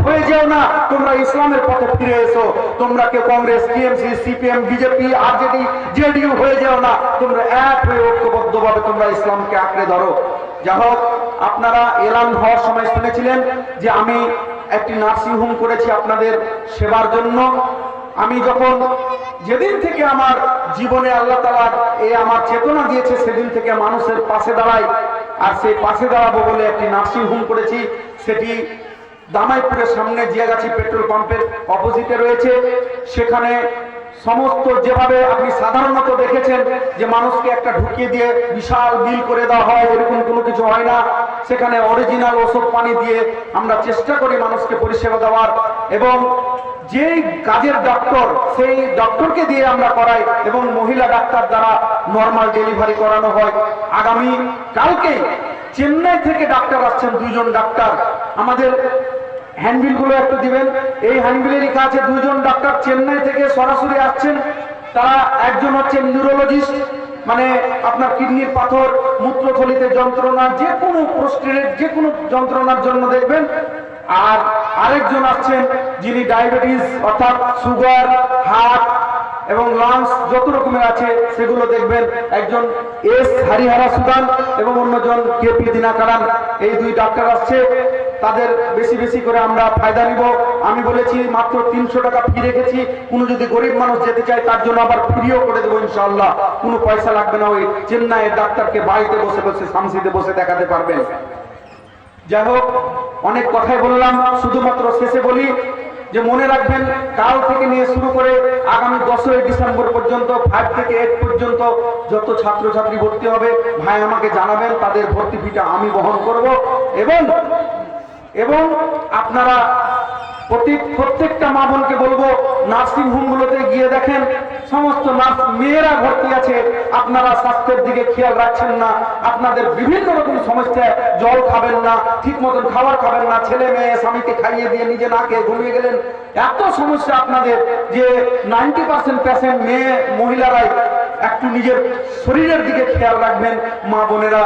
হয়ে যেও না, তোমরা ইসলামের পথে ফিরে এসো। তোমরা কেউ Congress, TMC, CPM, BJP, RJD, JDU হয়ে যেও না, তোমরা এক হয়ে ঐক্যবদ্ধভাবে তোমরা ইসলামকে আঁকড়ে ধরো। যা হোক, আপনারা এলান হওয়ার সময় শুনেছিলেন যে আমি একটি নার্সিং হোম করেছি আপনাদের সেবার জন্য। আমি যখন যেদিন থেকে আমার জীবনে আল্লাহ তাআলা আমার চেতনা দিয়েছে, সেদিন থেকে মানুষের পাশে দাঁড়াই। আর সেই পাশে দাঁড়াবো বলে একটি নার্সিং হোম করেছি। সেটি দামাইপুরের সামনে জিয়াগাছি পেট্রোল পাম্পের অপোজিটে রয়েছে। সেখানে সমস্ত যেভাবে আপনি সাধারণত দেখেছেন যে মানুষকে একটা ঢুকিয়ে দিয়ে বিশাল বিল করে দেওয়া হয়, এরকম কোনো কিছু হয় না। সেখানে অরিজিনাল ওষুধ পানি দিয়ে আমরা চেষ্টা করি মানুষকে পরিষেবা দেওয়ার, এবং যেই কাজের ডক্টর সেই ডক্টরকে দিয়ে আমরা করাই, এবং মহিলা ডাক্তার দ্বারা নর্মাল ডেলিভারি করানো হয়। আগামী কালকে চেন্নাই থেকে ডাক্তার আসছেন, 2 জন ডাক্তার। আমাদের হ্যান্ডবিল গুলো একটু দিবেন। এই হ্যান্ডবিলে লেখা আছে 2 জন ডাক্তার চেন্নাই থেকে সরাসরি আসছেন। তারা একজন হচ্ছেন নিউরোলজিস্ট, মানে আপনার কিডনির পাথর, মূত্রথলিতে যন্ত্রণা, যে কোনো প্রোস্টেটের যে কোনো যন্ত্রণার জন্য দেখবেন। আর আরেকজন আসছেন যিনি ডায়াবেটিস অর্থাৎ সুগার, হার্ট এবং লাংস যত রকমের আছে সেগুলো দেখবেন। একজন এস হরিহরা সুদান এবং অন্যজন কেপি দিনাকারান। এই 2 ডাক্তার আসছে, তাদের বেশি বেশি করে আমরা ফায়দা নিব। আমি বলেছি মাত্র 300 টাকা ফি রেখেছি। কোনো যদি গরিব মানুষ যেতে চায় তার জন্য আবার ফ্রিও করে দেবো ইনশাআল্লাহ, কোনো পয়সা লাগবে না। ওই চেন্নাইয়ের ডাক্তারকে বাড়িতে বসে বসে শামসিতে বসে দেখাতে পারবেন। যাই হোক, অনেক কথাই বললাম, শুধুমাত্র শেষে বলি যে মনে রাখবেন কাল থেকে নিয়ে শুরু করে আগামী 10ই ডিসেম্বর পর্যন্ত 5 থেকে 8 পর্যন্ত যত ছাত্রছাত্রী ভর্তি হবে ভাই আমাকে জানাবেন, তাদের ভর্তি ফিটা আমি বহন করব। এবং আপনারা প্রত্যেকটা মা বোনকে বলবো নার্সিং হোমগুলোতে গিয়ে দেখেন সমস্ত নার্স মেয়েরা ভর্তি আছে। আপনারা স্বাস্থ্যের দিকে খেয়াল রাখছেন না, আপনাদের বিভিন্ন রকম সমস্যা, জল খাবেন না, ঠিক মতন খাবার খাবেন না, ছেলে মেয়ে স্বামীকে খাইয়ে দিয়ে নিজে না খেয়ে ঘুমিয়ে গেলেন। এত সমস্যা আপনাদের যে 90% পেশেন্ট মেয়ে মহিলারাই। একটু নিজের শরীরের দিকে খেয়াল রাখবেন মা বোনেরা,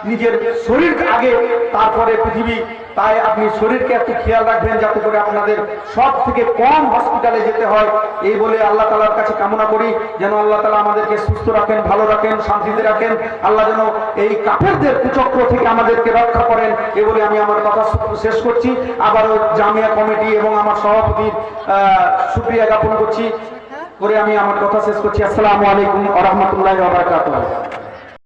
নিজের শরীর আগে তারপরে পৃথিবী। তাই আপনি শরীরকে একটু খেয়াল রাখবেন যাতে করে আপনাদের সব থেকে কম হসপিটালে যেতে হয়। এই বলে আল্লাহ তাআলার কাছে কামনা করি যেন আল্লাহ তাআলা আমাদেরকে সুস্থ রাখেন, ভালো রাখেন, শান্তিতে রাখেন। আল্লাহ যেন এই কাফেরদের কুচক্র থেকে আমাদেরকে রক্ষা করেন। এই বলে আমি আমার কথা শেষ করছি। আবারও জামিয়া কমিটি এবং আমার সভাপতির শুকরিয়া জ্ঞাপন করছি করে আমি আমার কথা শেষ করছি। আসসালামু আলাইকুম ওয়া রাহমাতুল্লাহি ওয়া বারাকাতুহু।